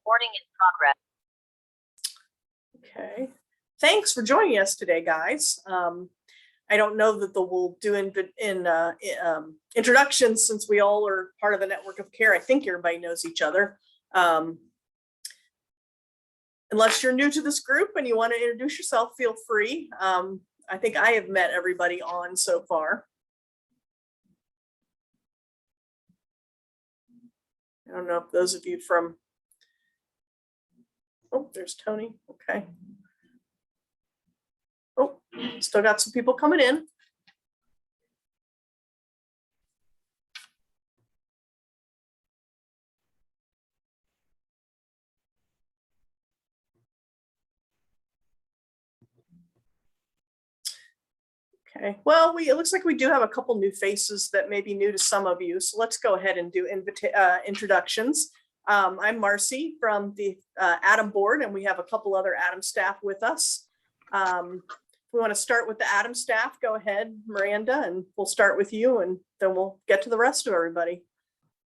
Recording in progress. Okay. Thanks for joining us today, guys. I don't know that we'll do introductions since we all are part of the network of care. I think everybody knows each other. Unless you're new to this group and you want to introduce yourself, feel free. I think I have met everybody on so far. I don't know if those of you from, oh, there's Tony. Okay. Oh, still got some people coming in. Okay, well, it looks like we do have a couple new faces that may be new to some of you. So let's go ahead and do introductions. I'm Marcy from the ADAM board, and we have a couple other ADAM staff with us. If we want to start with the ADAM staff, go ahead, Miranda, and we'll start with you, and then we'll get to the rest of everybody.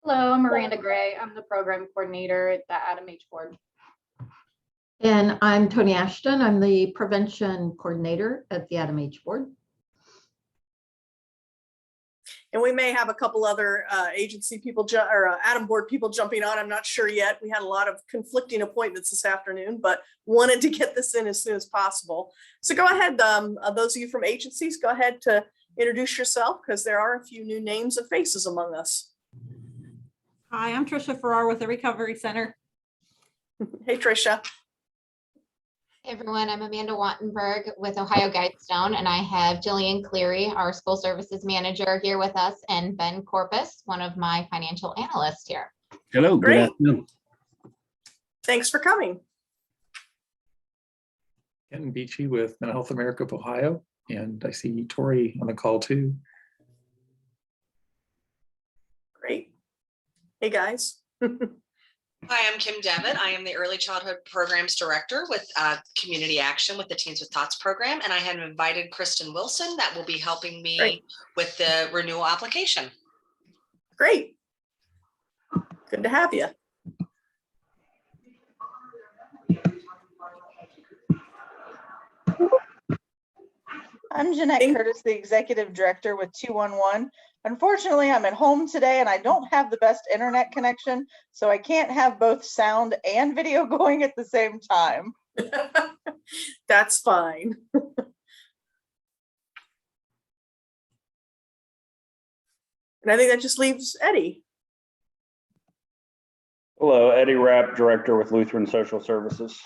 Hello, I'm Miranda Gray. I'm the program coordinator at the ADAM-H board. And I'm Tony Ashton. I'm the prevention coordinator at the ADAM-H board. And we may have a couple other agency people or ADAM board people jumping on. I'm not sure yet. We had a lot of conflicting appointments this afternoon, but wanted to get this in as soon as possible. So go ahead, those of you from agencies, go ahead to introduce yourself, because there are a few new names and faces among us. Hi, I'm Trisha Farrar with the Recovery Center. Hey, Trisha. Hey everyone, I'm Amanda Wattenberg with Ohio Guidestone, and I have Jillian Cleary, our school services manager, here with us, and Ben Corpus, one of my financial analysts here. Hello, Great. good afternoon. Thanks for coming. Kenton Beachy with Mental Health America of Ohio, and I see Tori on the call too. Great. Hey, guys. Hi, I'm Kim Devitt. I am the Early Childhood Programs Director with Community Action with the Teens with Tots program, and I have invited Kristen Wilson that will be helping me Great. with the renewal application. Great. Good to have you. I'm Jeanette Curtis, the Executive Director with 211. Unfortunately, I'm at home today and I don't have the best internet connection, so I can't have both sound and video going at the same time. That's fine. And I think that just leaves Eddie. Hello, Eddie Rapp, Director with Lutheran Social Services.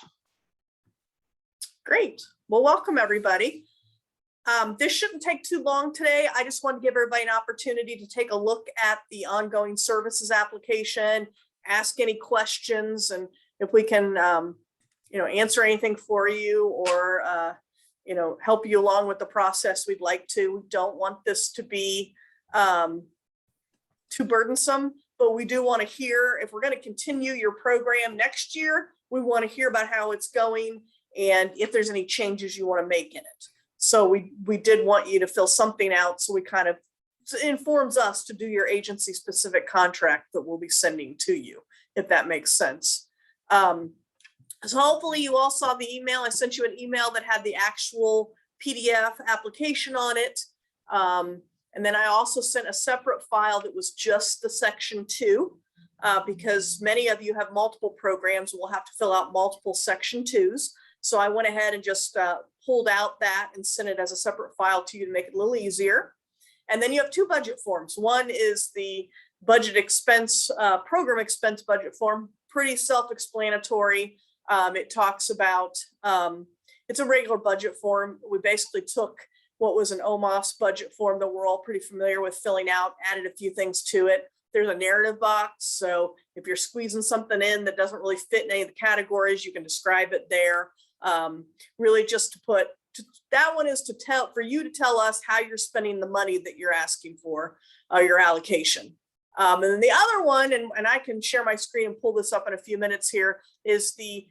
Great. Well, welcome everybody. This shouldn't take too long today. I just want to give everybody an opportunity to take a look at the ongoing services application, ask any questions, and if we can, answer anything for you or, help you along with the process, we'd like to. We don't want this to be too burdensome, but we do want to hear, if we're going to continue your program next year, we want to hear about how it's going and if there's any changes you want to make in it. So we did want you to fill something out, so we kind of, it informs us to do your agency specific contract that we'll be sending to you, if that makes sense. So hopefully you all saw the email. I sent you an email that had the actual PDF application on it. And then I also sent a separate file that was just the section 2, because many of you have multiple programs. We'll have to fill out multiple section 2s. So I went ahead and just pulled out that and sent it as a separate file to you to make it a little easier. And then you have 2 budget forms. One is the budget expense, program expense budget form, pretty self-explanatory. It talks about, it's a regular budget form. We basically took what was an OMOS budget form that we're all pretty familiar with filling out, added a few things to it. there's a narrative box. So if you're squeezing something in that doesn't really fit in any of the categories, you can describe it there. Really just to put, that one is to tell, for you to tell us how you're spending the money that you're asking for, your allocation. And then the other one, and I can share my screen and pull this up in a few minutes here, is the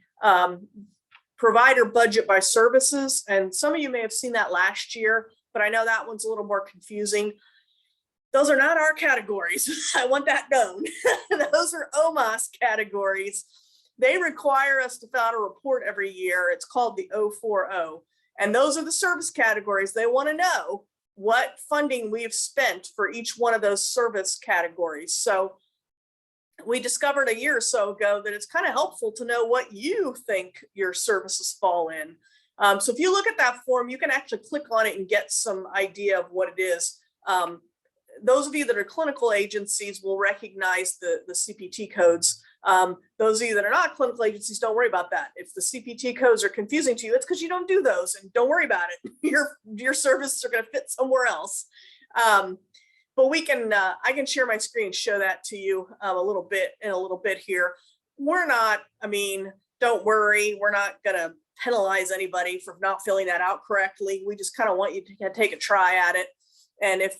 provider budget by services. And some of you may have seen that last year, but I know that one's a little more confusing. Those are not our categories. I want that known. Those are OMAS categories. They require us to fill out a report every year. It's called the 040. And those are the service categories. They want to know what funding we have spent for each one of those service categories. So we discovered a year or so ago that it's kind of helpful to know what you think your services fall in. So if you look at that form, you can actually click on it and get some idea of what it is. Those of you that are clinical agencies will recognize the CPT codes. Those of you that are not clinical agencies, don't worry about that. If the CPT codes are confusing to you, it's because you don't do those, and don't worry about it. Your services are going to fit somewhere else. But we can, I can share my screen and show that to you a little bit here. We're not, I mean, don't worry, we're not going to penalize anybody for not filling that out correctly. We just kind of want you to take a try at it. And if,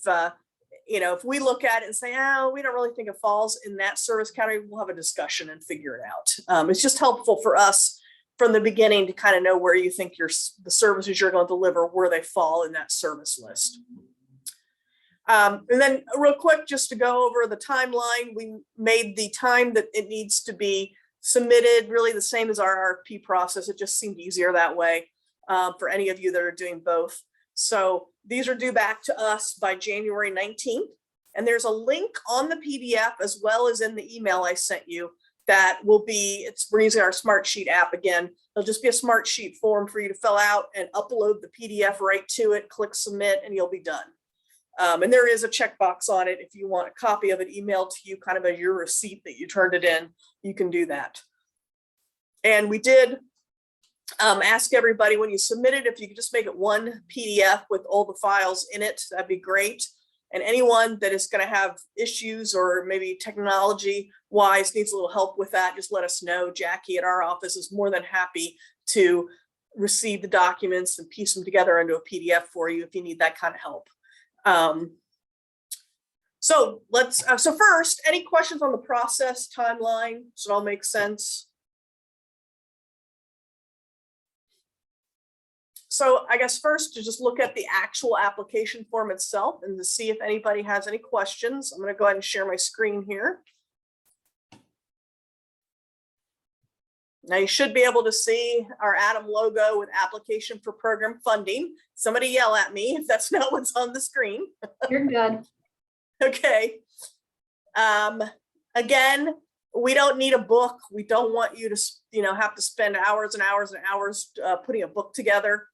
you know, if we look at it and say, oh, we don't really think it falls in that service category, we'll have a discussion and figure it out. It's just helpful for us from the beginning to kind of know where you think the services you're going to deliver, where they fall in that service list. And then real quick, just to go over the timeline, we made the time that it needs to be submitted really the same as our RFP process. It just seemed easier that way for any of you that are doing both. So these are due back to us by January 19th. And there's a link on the PDF as well as in the email I sent you that will be, we're using our Smartsheet app again. It'll just be a Smartsheet form for you to fill out and upload the PDF right to it, click submit, and you'll be done. And there is a checkbox on it. If you want a copy of it emailed to you, kind of as your receipt that you turned it in, you can do that. And we did ask everybody when you submit it, if you could just make it one PDF with all the files in it, that'd be great. And anyone that is going to have issues or maybe technology wise needs a little help with that, just let us know. Jackie at our office is more than happy to receive the documents and piece them together into a PDF for you if you need that kind of help. So let's, so first, any questions on the process timeline? Does it all make sense? So I guess first to just look at the actual application form itself and to see if anybody has any questions. I'm going to go ahead and share my screen here. Now you should be able to see our Adam logo with application for program funding. Somebody yell at me if that's not what's on the screen. You're good. Okay. Again, we don't need a book. We don't want you to, you know, have to spend hours and hours and hours putting a book together.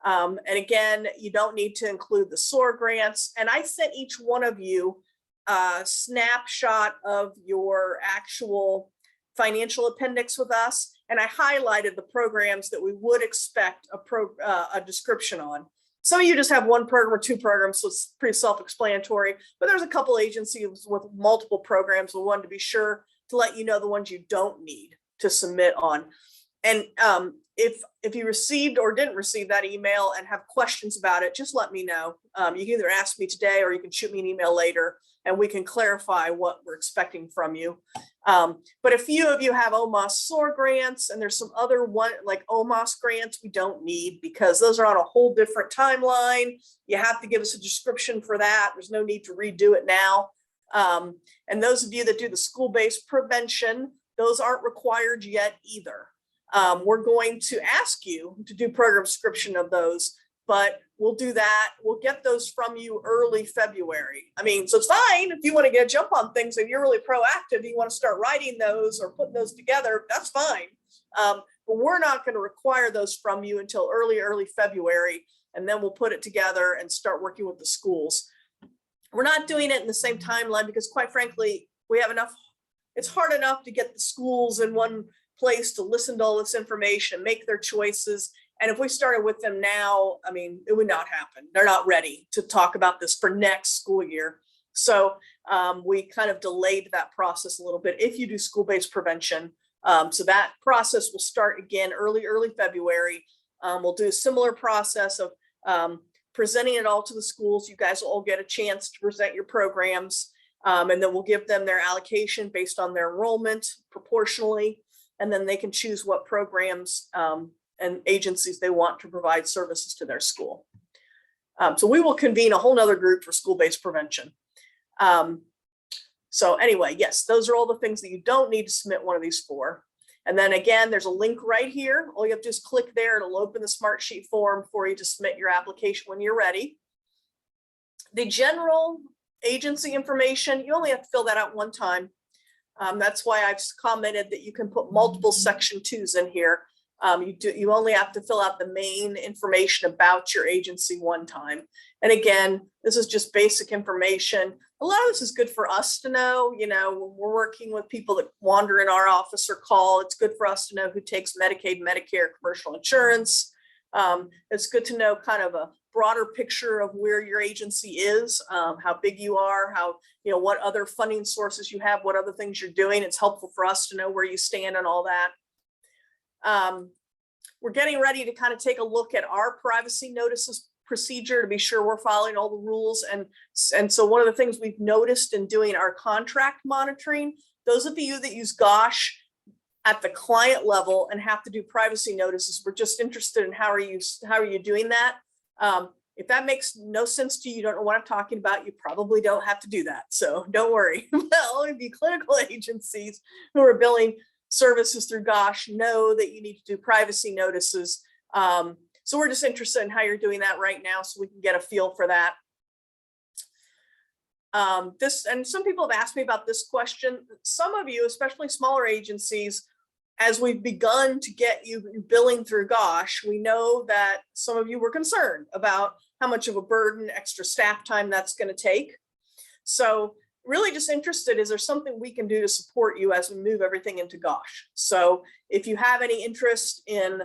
And again, you don't need to include the SOAR grants. And I sent each one of you a snapshot of your actual financial appendix with us. And I highlighted the programs that we would expect a description on. Some of you just have one program or two programs, so it's pretty self-explanatory, but there's a couple agencies with multiple programs. We wanted to be sure to let you know the ones you don't need to submit on. And if you received or didn't receive that email and have questions about it, just let me know. You can either ask me today or you can shoot me an email later and we can clarify what we're expecting from you. But a few of you have OMAS SOAR grants, and there's some other one like OMAS grants we don't need because those are on a whole different timeline. You have to give us a description for that. There's no need to redo it now. And those of you that do the school-based prevention, those aren't required yet either. We're going to ask you to do program description of those, but we'll do that. We'll get those from you early February. I mean, so it's fine if you want to get a jump on things and you're really proactive, you want to start writing those or putting those together, that's fine. But we're not going to require those from you until early February, and then we'll put it together and start working with the schools. We're not doing it in the same timeline because quite frankly, we have enough, it's hard enough to get the schools in one place to listen to all this information, make their choices. And if we started with them now, I mean, it would not happen. They're not ready to talk about this for next school year. So we kind of delayed that process a little bit if you do school-based prevention. So that process will start again early February. We'll do a similar process of presenting it all to the schools. You guys will all get a chance to present your programs. And then we'll give them their allocation based on their enrollment proportionally. And then they can choose what programs and agencies they want to provide services to their school. So we will convene a whole nother group for school-based prevention. So anyway, yes, those are all the things that you don't need to submit one of these for. And then again, there's a link right here. All you have to do is click there. It'll open the Smartsheet form for you to submit your application when you're ready. The general agency information, you only have to fill that out one time. That's why I've commented that you can put multiple section 2s in here. You only have to fill out the main information about your agency one time. And again, this is just basic information. A lot of this is good for us to know, you know, when we're working with people that wander in our office or call, it's good for us to know who takes Medicaid, Medicare, commercial insurance. It's good to know kind of a broader picture of where your agency is, how big you are, how, you know, what other funding sources you have, what other things you're doing. It's helpful for us to know where you stand and all that. We're getting ready to kind of take a look at our privacy notices procedure to be sure we're following all the rules. And so one of the things we've noticed in doing our contract monitoring, those of you that use GOSH at the client level and have to do privacy notices, we're just interested in how are you doing that? If that makes no sense to you, you don't know what I'm talking about, you probably don't have to do that. So don't worry. Only the clinical agencies who are billing services through GOSH know that you need to do privacy notices. So we're just interested in how you're doing that right now so we can get a feel for that. And some people have asked me about this question. Some of you, especially smaller agencies, as we've begun to get you billing through GOSH, we know that some of you were concerned about how much of a burden, extra staff time that's going to take. So really just interested, is there something we can do to support you as we move everything into GOSH? So if you have any interest in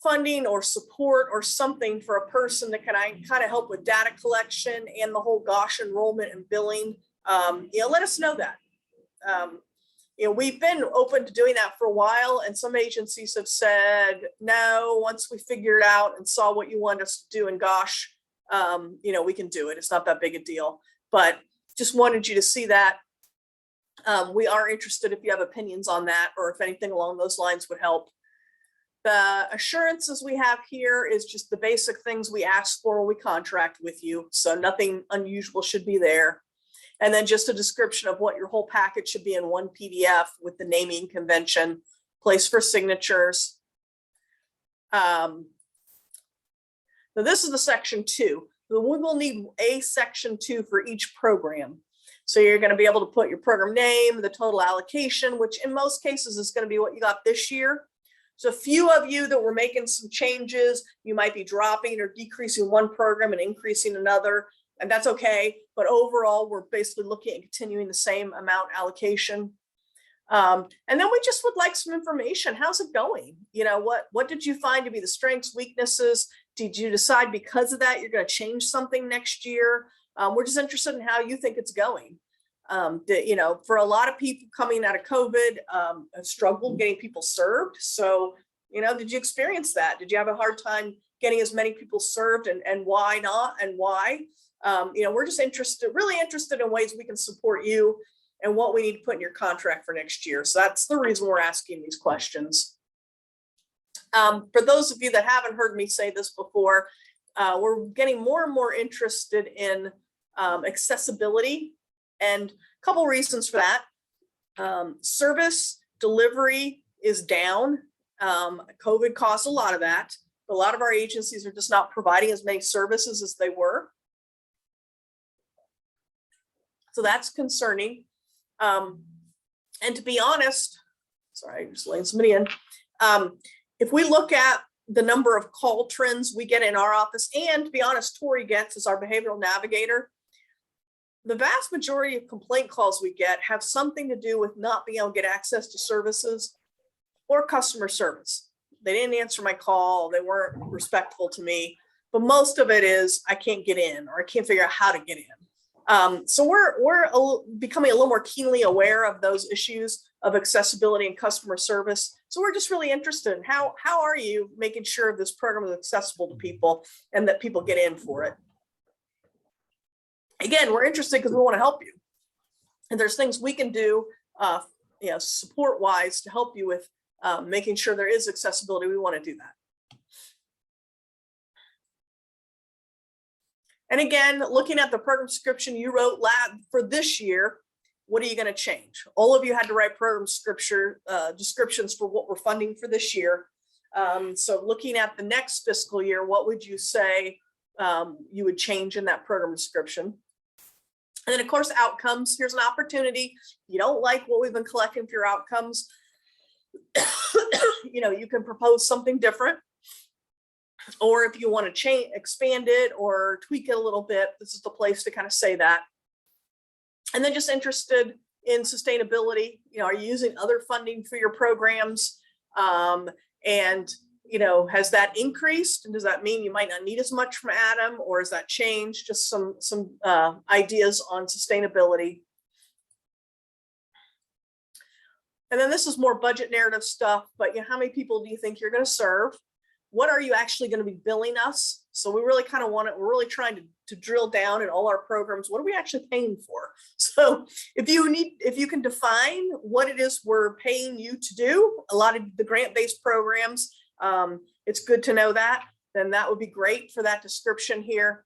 funding or support or something for a person that can kind of help with data collection and the whole GOSH enrollment and billing, you know, let us know that. You know, we've been open to doing that for a while, and some agencies have said, no, once we figured out and saw what you want us to do in GOSH, you know, we can do it. It's not that big a deal, but just wanted you to see that. We are interested if you have opinions on that, or if anything along those lines would help. The assurances we have here is just the basic things we ask for when we contract with you. So nothing unusual should be there. And then just a description of what your whole package should be in one PDF with the naming convention, place for signatures. So this is the section 2. We will need a section 2 for each program. So you're going to be able to put your program name, the total allocation, which in most cases is going to be what you got this year. So a few of you that were making some changes, you might be dropping or decreasing one program and increasing another, and that's okay. But overall, we're basically looking at continuing the same amount allocation. And then we just would like some information. How's it going? You know, what did you find to be the strengths, weaknesses? Did you decide because of that you're going to change something next year? We're just interested in how you think it's going. You know, for a lot of people coming out of COVID, have struggled getting people served. So, you know, did you experience that? Did you have a hard time getting as many people served, and why not, and why? You know, we're just really interested in ways we can support you and what we need to put in your contract for next year. So that's the reason we're asking these questions. For those of you that haven't heard me say this before, we're getting more and more interested in accessibility, and a couple reasons for that. Service delivery is down. COVID caused a lot of that. A lot of our agencies are just not providing as many services as they were. So that's concerning. And to be honest, sorry, I'm just letting somebody in. If we look at the number of call trends we get in our office, and to be honest, Tori gets as our behavioral navigator, the vast majority of complaint calls we get have something to do with not being able to get access to services or customer service. They didn't answer my call, they weren't respectful to me, but most of it is I can't get in, or I can't figure out how to get in. So we're becoming a little more keenly aware of those issues of accessibility and customer service. So we're just really interested in how are you making sure this program is accessible to people and that people get in for it. Again, we're interested because we want to help you. And there's things we can do, support wise to help you with making sure there is accessibility. We want to do that. And again, looking at the program description you wrote for this year, what are you going to change? All of you had to write program descriptions for what we're funding for this year. So looking at the next fiscal year, what would you say you would change in that program description? And then of course, outcomes. Here's an opportunity. You don't like what we've been collecting for your outcomes. You can propose something different. Or if you want to expand it or tweak it a little bit, this is the place to kind of say that. And then just interested in sustainability. Are you using other funding for your programs? And has that increased? And does that mean you might not need as much from Adam, or has that changed? Just some ideas on sustainability. And then this is more budget narrative stuff, but how many people do you think you're going to serve? What are you actually going to be billing us? So we really kind of we're really trying to drill down in all our programs. What are we actually paying for? So if you can define what it is we're paying you to do, a lot of the grant-based programs, it's good to know that, then that would be great for that description here.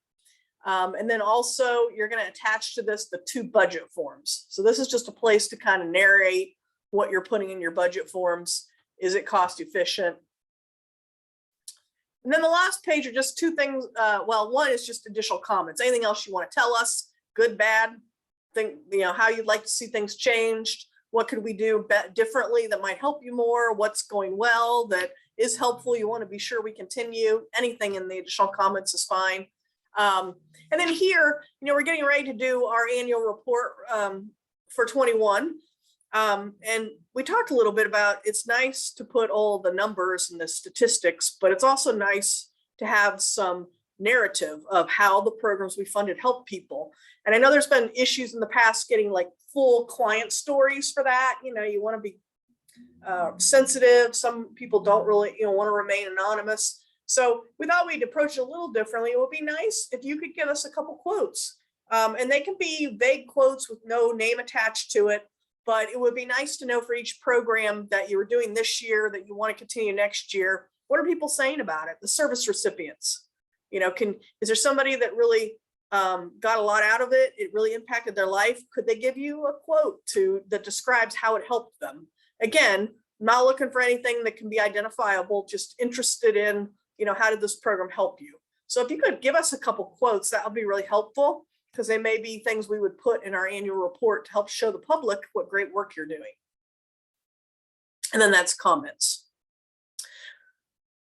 And then also you're going to attach to this the 2 budget forms. So this is just a place to kind of narrate what you're putting in your budget forms. Is it cost efficient? And then the last page are just 2 things. One is just additional comments. Anything else you want to tell us? Good, bad? How you'd like to see things changed? What could we do differently that might help you more? What's going well that is helpful? You want to be sure we continue. Anything in the additional comments is fine. And then here, we're getting ready to do our annual report for 21. And we talked a little bit about, it's nice to put all the numbers and the statistics, but it's also nice to have some narrative of how the programs we funded help people. And I know there's been issues in the past getting like full client stories for that. You want to be sensitive. Some people don't really, want to remain anonymous. So we thought we'd approach it a little differently. It would be nice if you could give us a couple quotes. And they can be vague quotes with no name attached to it. But it would be nice to know for each program that you were doing this year that you want to continue next year, what are people saying about it? The service recipients, is there somebody that really got a lot out of it? It really impacted their life. Could they give you a quote that describes how it helped them? Again, not looking for anything that can be identifiable, just interested in, how did this program help you? So if you could give us a couple quotes, that would be really helpful, because they may be things we would put in our annual report to help show the public what great work you're doing. And then that's comments.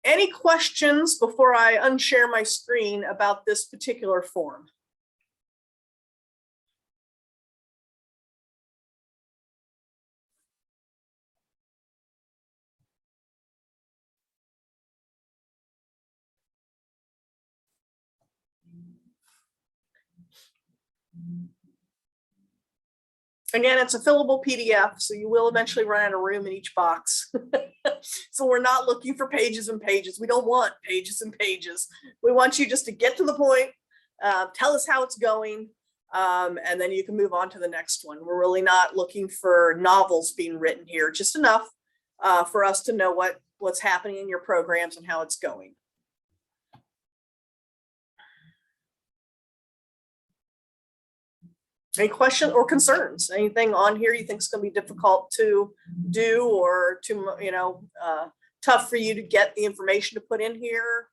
Any questions before I unshare my screen about this particular form? Again, it's a fillable PDF, so you will eventually run out of room in each box. So we're not looking for pages and pages. We don't want pages and pages. We want you just to get to the point, tell us how it's going, and then you can move on to the next one. We're really not looking for novels being written here, just enough for us to know what's happening in your programs and how it's going. Any questions or concerns? Anything on here you think is going to be difficult to do or too, tough for you to get the information to put in here?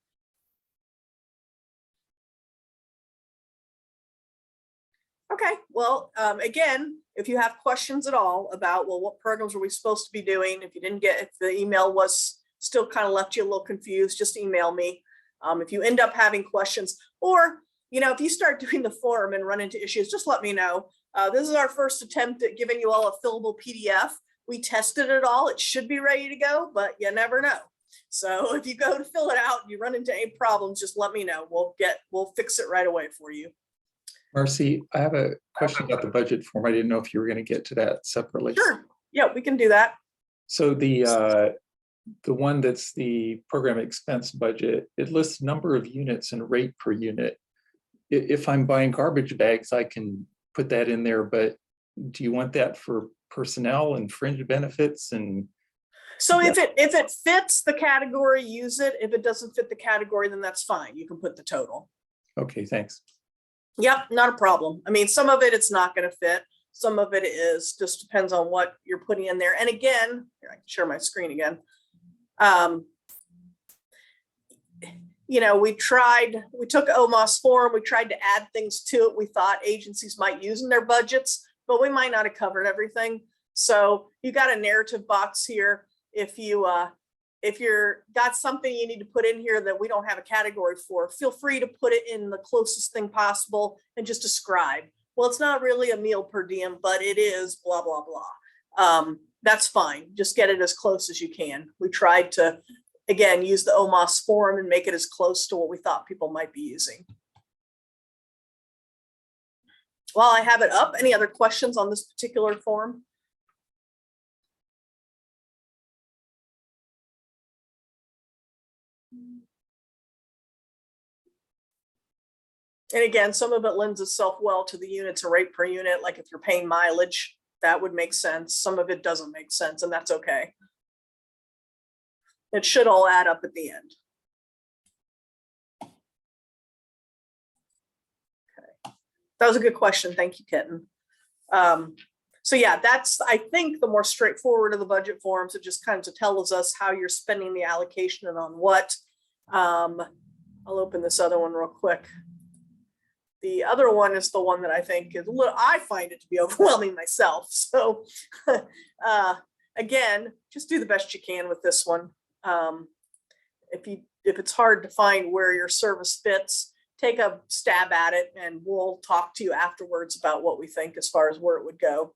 Okay, well, again, if you have questions at all about, well, what programs are we supposed to be doing? If you didn't get, if the email was still kind of left you a little confused, just email me. If you end up having questions, or if you start doing the form and run into issues, just let me know. This is our first attempt at giving you all a fillable PDF. We tested it all. It should be ready to go, but you never know. So if you go to fill it out and you run into any problems, just let me know. We'll fix it right away for you. Marcy, I have a question about the budget form. I didn't know if you were going to get to that separately. Sure. Yeah, we can do that. So the one that's the program expense budget, it lists number of units and rate per unit. If I'm buying garbage bags, I can put that in there, but do you want that for personnel and fringe benefits and? So if it fits the category, use it. If it doesn't fit the category, then that's fine. You can put the total. Okay, thanks. Yep, not a problem. I mean, some of it's not going to fit. Some of it is, just depends on what you're putting in there. And again, here, I can share my screen again. You know, we took OMOS form, we tried to add things to it we thought agencies might use in their budgets, but we might not have covered everything. So you got a narrative box here. If you're got something you need to put in here that we don't have a category for, feel free to put it in the closest thing possible and just describe. Well, it's not really a meal per diem, but it is blah, blah, blah. That's fine. Just get it as close as you can. We tried to, again, use the OMOS form and make it as close to what we thought people might be using. While I have it up, any other questions on this particular form? And again, some of it lends itself well to the units or rate per unit. Like if you're paying mileage, that would make sense. Some of it doesn't make sense, and that's okay. It should all add up at the end. Okay. That was a good question. Thank you, Kitten. So yeah, that's, I think, the more straightforward of the budget forms. It just kind of tells us how you're spending the allocation and on what. I'll open this other one real quick. The other one is the one that I think is a little, I find it to be overwhelming myself. So again, just do the best you can with this one. If it's hard to find where your service fits, take a stab at it and we'll talk to you afterwards about what we think as far as where it would go.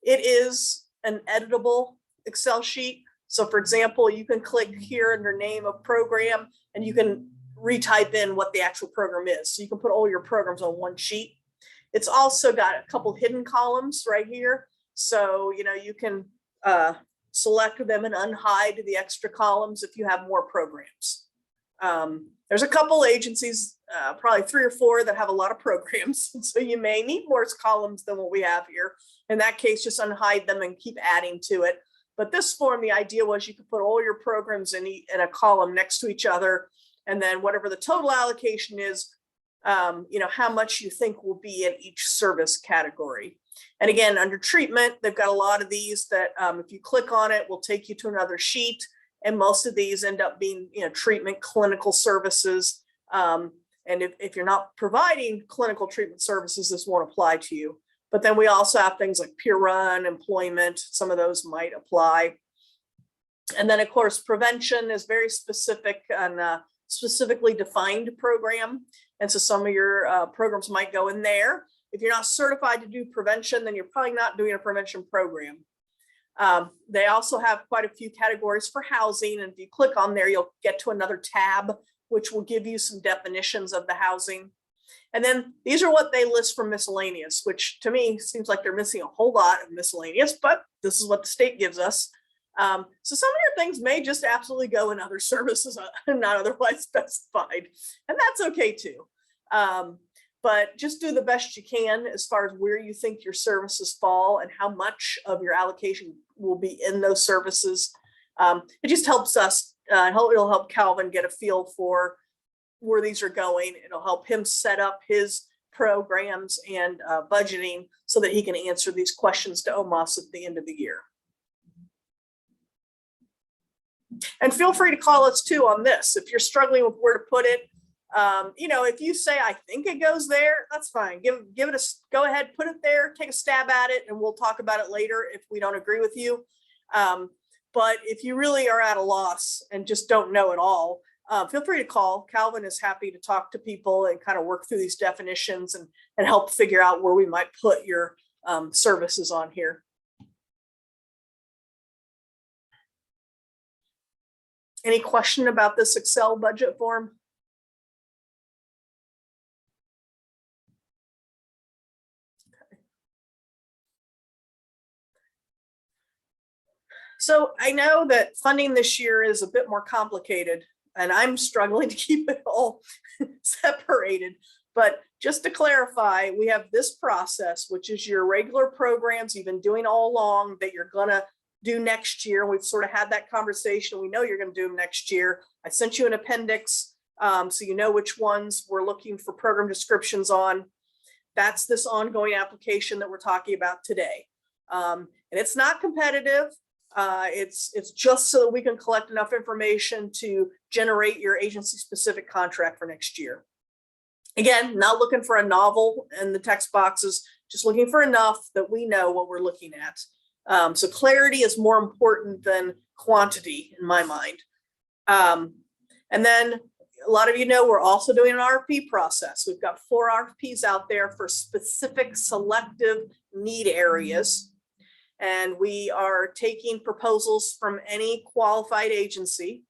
It is an editable Excel sheet. So for example, you can click here under name of program and you can retype in what the actual program is. So you can put all your programs on one sheet. It's also got a couple hidden columns right here. So, you know, you can select them and unhide the extra columns if you have more programs. There's a couple agencies, probably 3 or 4 that have a lot of programs. So you may need more columns than what we have here. In that case, just unhide them and keep adding to it. But this form, the idea was you could put all your programs in a column next to each other. And then whatever the total allocation is, you know, how much you think will be in each service category. And again, under treatment, they've got a lot of these that if you click on it, will take you to another sheet. And most of these end up being, you know, treatment clinical services. And if you're not providing clinical treatment services, this won't apply to you. But then we also have things like peer run, employment, some of those might apply. And then of course, prevention is very specific and specifically defined program. And so some of your programs might go in there. If you're not certified to do prevention, then you're probably not doing a prevention program. They also have quite a few categories for housing. And if you click on there, you'll get to another tab, which will give you some definitions of the housing. And then these are what they list for miscellaneous, which to me seems like they're missing a whole lot of miscellaneous, but this is what the state gives us. So some of your things may just absolutely go in other services not otherwise specified, and that's okay too. But just do the best you can as far as where you think your services fall and how much of your allocation will be in those services. It just helps us, it'll help Calvin get a feel for where these are going. It'll help him set up his programs and budgeting so that he can answer these questions to OMOS at the end of the year. And feel free to call us too on this. If you're struggling with where to put it, you know, if you say, I think it goes there, that's fine. Give it a, go ahead, put it there, take a stab at it, and we'll talk about it later if we don't agree with you. But if you really are at a loss and just don't know at all, feel free to call. Calvin is happy to talk to people and kind of work through these definitions and help figure out where we might put your services on here. Any question about this Excel budget form? So I know that funding this year is a bit more complicated, and I'm struggling to keep it all separated. But just to clarify, we have this process, which is your regular programs you've been doing all along that you're gonna do next year. We've sort of had that conversation. We know you're gonna do them next year. I sent you an appendix, so you know which ones we're looking for program descriptions on. That's this ongoing application that we're talking about today. And it's not competitive. It's just so that we can collect enough information to generate your agency-specific contract for next year. Again, not looking for a novel in the text boxes, just looking for enough that we know what we're looking at. So clarity is more important than quantity in my mind. And then a lot of you know we're also doing an RFP process. We've got 4 RFPs out there for specific selective need areas. And we are taking proposals from any qualified agency,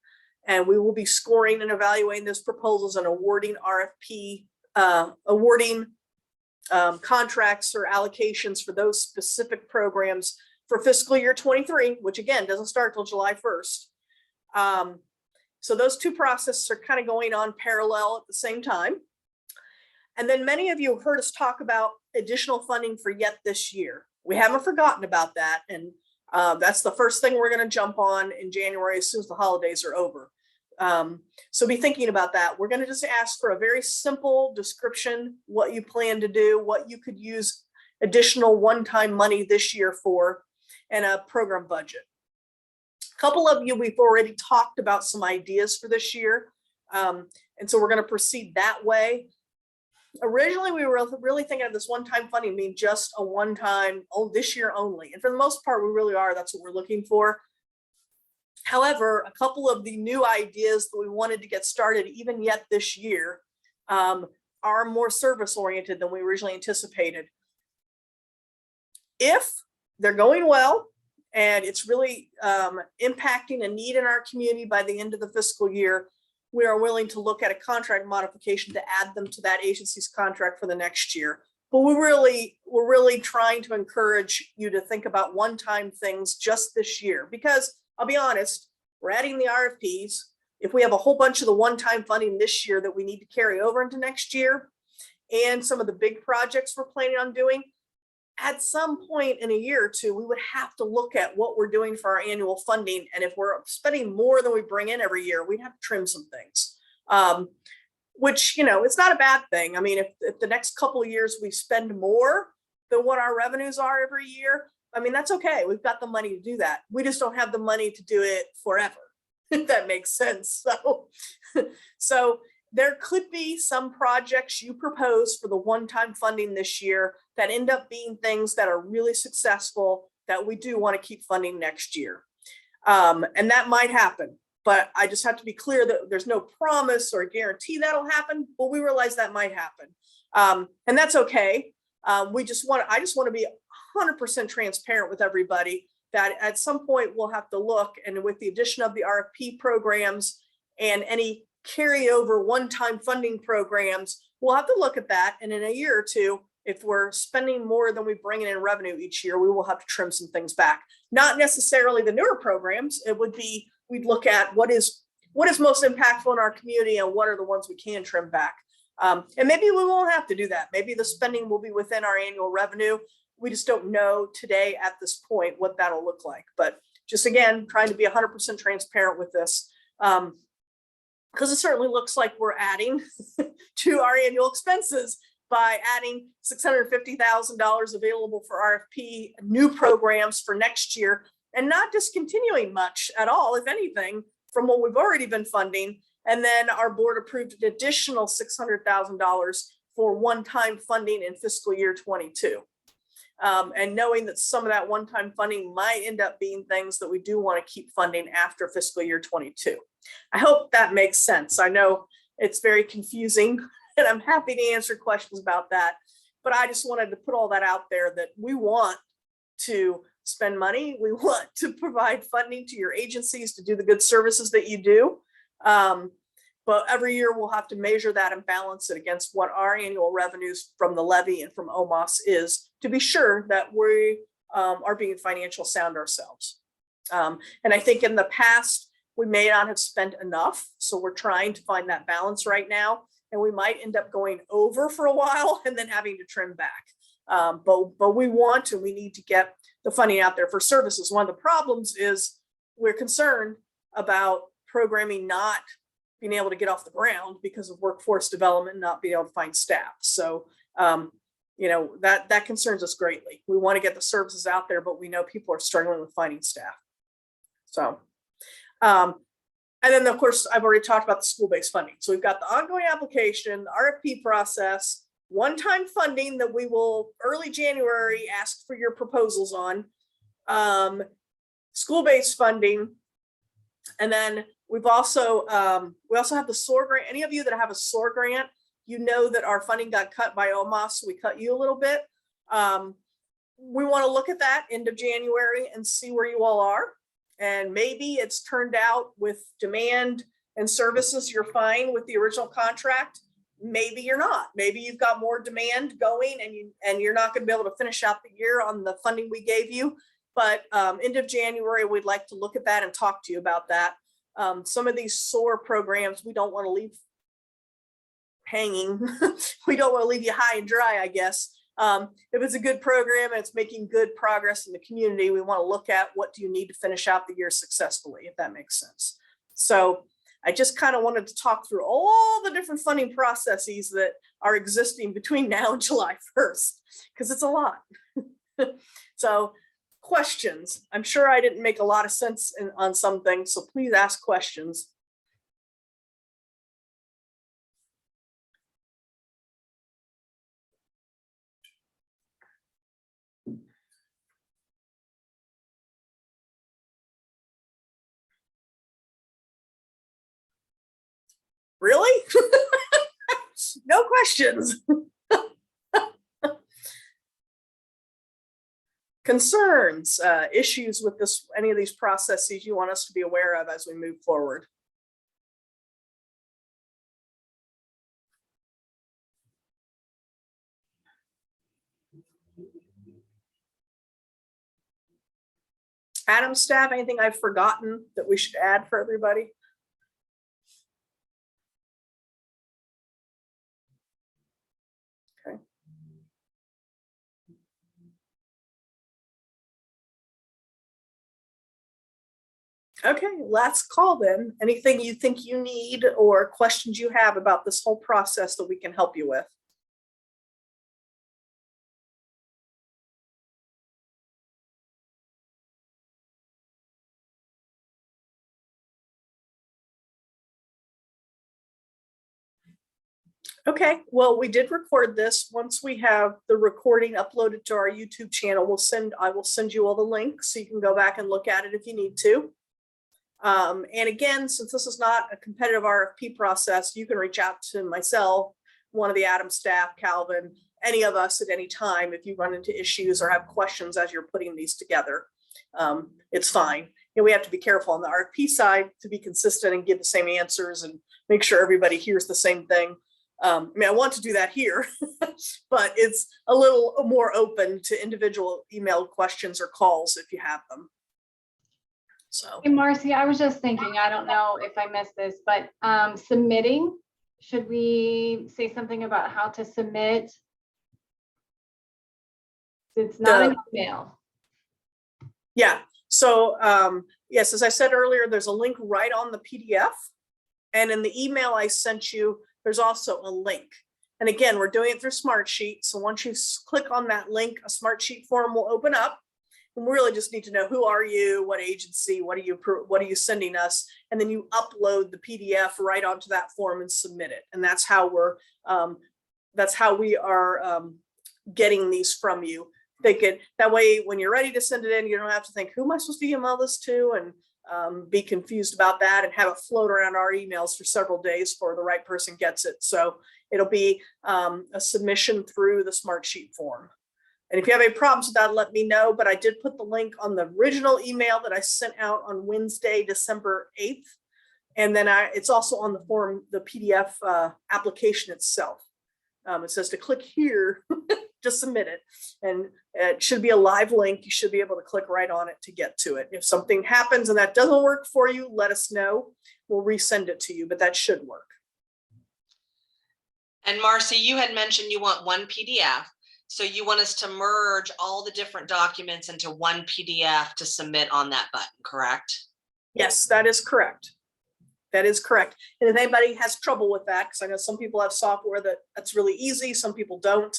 and we will be scoring and evaluating those proposals and awarding contracts or allocations for those specific programs for fiscal year 23, which again doesn't start till July 1st. So those 2 processes are kind of going on parallel at the same time. And then many of you have heard us talk about additional funding for yet this year. We haven't forgotten about that. And that's the first thing we're going to jump on in January as soon as the holidays are over. So be thinking about that. We're going to just ask for a very simple description, what you plan to do, what you could use additional one-time money this year for, and a program budget. A couple of you, we've already talked about some ideas for this year. And so we're going to proceed that way. Originally, we were really thinking of this one-time funding being just a one-time, oh, this year only. And for the most part, we really are. That's what we're looking for. However, a couple of the new ideas that we wanted to get started even yet this year are more service-oriented than we originally anticipated. If they're going well and it's really impacting a need in our community by the end of the fiscal year, we are willing to look at a contract modification to add them to that agency's contract for the next year. But we're really trying to encourage you to think about one-time things just this year, because I'll be honest, we're adding the RFPs. If we have a whole bunch of the one-time funding this year that we need to carry over into next year, and some of the big projects we're planning on doing, at some point in a year or two, we would have to look at what we're doing for our annual funding. And if we're spending more than we bring in every year, we'd have to trim some things, which, you know, it's not a bad thing. I mean, if the next couple of years we spend more than what our revenues are every year, I mean, that's okay. We've got the money to do that. We just don't have the money to do it forever, if that makes sense. So there could be some projects you propose for the one-time funding this year that end up being things that are really successful that we do want to keep funding next year. And that might happen, but I just have to be clear that there's no promise or guarantee that'll happen, but we realize that might happen. And that's okay. I just want to be 100% transparent with everybody that at some point we'll have to look, and with the addition of the RFP programs and any carryover one-time funding programs, we'll have to look at that. And in a year or two, if we're spending more than we bring in revenue each year, we will have to trim some things back. Not necessarily the newer programs. It would be, we'd look at what is most impactful in our community and what are the ones we can trim back. And maybe we won't have to do that. Maybe the spending will be within our annual revenue. We just don't know today at this point what that'll look like. But just again, trying to be 100% transparent with this. Because it certainly looks like we're adding to our annual expenses by adding $650,000 available for RFP new programs for next year, and not discontinuing much at all, if anything, from what we've already been funding. And then our board approved an additional $600,000 for one-time funding in fiscal year 22. And knowing that some of that one-time funding might end up being things that we do want to keep funding after fiscal year 22. I hope that makes sense. I know it's very confusing, and I'm happy to answer questions about that. But I just wanted to put all that out there, that we want to spend money. We want to provide funding to your agencies to do the good services that you do. But every year we'll have to measure that and balance it against what our annual revenues from the levy and from OMOS is, to be sure that we are being financial sound ourselves. And I think in the past, we may not have spent enough. So we're trying to find that balance right now. And we might end up going over for a while and then having to trim back. But we want to, we need to get the funding out there for services. One of the problems is we're concerned about programming not being able to get off the ground because of workforce development, not being able to find staff. So, that concerns us greatly. We want to get the services out there, but we know people are struggling with finding staff. So, and then of course, I've already talked about the school-based funding. So we've got the ongoing application, RFP process, one-time funding that we will early January ask for your proposals on, school-based funding. And then we also have the SOAR grant. Any of you that have a SOAR grant, you know that our funding got cut by OMAS, so we cut you a little bit. We want to look at that end of January and see where you all are. And maybe it's turned out with demand and services, you're fine with the original contract. Maybe you're not. Maybe you've got more demand going and you're not going to be able to finish out the year on the funding we gave you. But end of January, we'd like to look at that and talk to you about that. Some of these SOAR programs, we don't want to leave hanging. We don't want to leave you high and dry, I guess. If it's a good program and it's making good progress in the community, we want to look at what do you need to finish out the year successfully, if that makes sense. So I just kind of wanted to talk through all the different funding processes that are existing between now and July 1st, because it's a lot. So questions. I'm sure I didn't make a lot of sense on some things, so please ask questions. Really? No questions. Concerns, issues with this, any of these processes you want us to be aware of as we move forward? Adam, staff, anything I've forgotten that we should add for everybody? Okay. Okay, last call then. Anything you think you need or questions you have about this whole process that we can help you with? Okay, well, we did record this. Once we have the recording uploaded to our YouTube channel, I will send you all the links so you can go back and look at it if you need to. And again, since this is not a competitive RFP process, you can reach out to myself, one of the Adam staff, Calvin, any of us at any time if you run into issues or have questions as you're putting these together. It's fine. And we have to be careful on the RFP side to be consistent and give the same answers and make sure everybody hears the same thing. I mean, I want to do that here, but it's a little more open to individual email questions or calls if you have them. So, Hey, Marcy, I was just thinking, I don't know if I missed this, but submitting, should we say something about how to submit? It's not an email. yeah. So, yes, as I said earlier, there's a link right on the PDF. And in the email I sent you, there's also a link. And again, we're doing it through Smartsheet. So once you click on that link, a Smartsheet form will open up. And we really just need to know, who are you, what agency, what are you sending us? And then you upload the PDF right onto that form and submit it. And that's how we are getting these from you. That way, when you're ready to send it in, you don't have to think, who am I supposed to email this to? And be confused about that and have it float around our emails for several days before the right person gets it. So it'll be a submission through the Smartsheet form. And if you have any problems with that, let me know. But I did put the link on the original email that I sent out on Wednesday, December 8th. And then it's also on the form, the PDF application itself. It says to click here just submit it. And it should be a live link. You should be able to click right on it to get to it. If something happens and that doesn't work for you, let us know. We'll resend it to you, but that should work. And Marcy, you had mentioned you want one PDF. So you want us to merge all the different documents into one PDF to submit on that button, correct? Yes, that is correct. That is correct. And if anybody has trouble with that, because I know some people have software that's really easy, some people don't,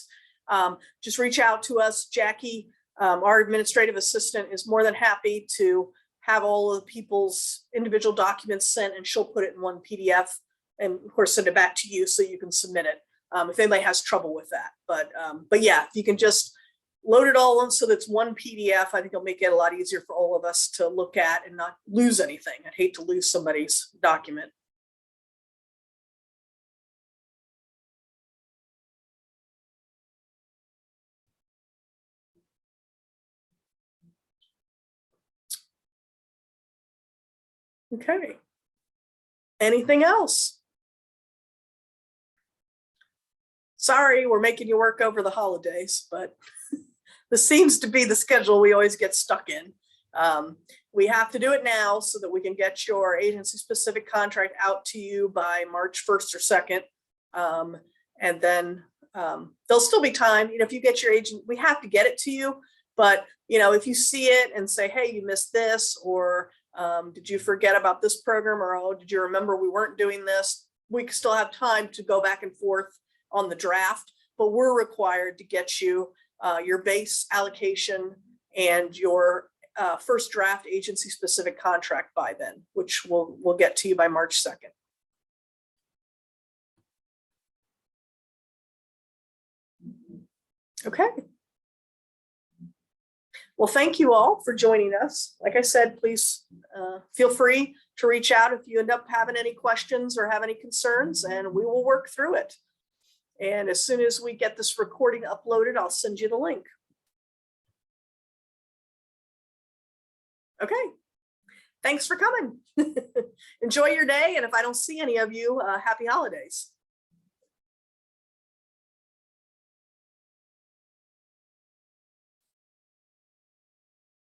just reach out to us. Jackie, our administrative assistant, is more than happy to have all of the people's individual documents sent, and she'll put it in one PDF and of course send it back to you so you can submit it. If anybody has trouble with that, but yeah, if you can just load it all in so that's one PDF, I think it'll make it a lot easier for all of us to look at and not lose anything. I'd hate to lose somebody's document. Okay. Anything else? Sorry, we're making you work over the holidays, but this seems to be the schedule we always get stuck in. We have to do it now so that we can get your agency-specific contract out to you by March 1st or 2nd. And then there'll still be time, if you get your agent, we have to get it to you. But, if you see it and say, hey, you missed this, or did you forget about this program, or oh, did you remember we weren't doing this? We still have time to go back and forth on the draft, but we're required to get you your base allocation and your first draft agency specific contract by then, which we'll get to you by March 2nd. Okay. Well, thank you all for joining us. Like I said, please feel free to reach out if you end up having any questions or have any concerns, and we will work through it. And as soon as we get this recording uploaded, I'll send you the link. Okay. Thanks for coming. Enjoy your day. And if I don't see any of you, happy holidays.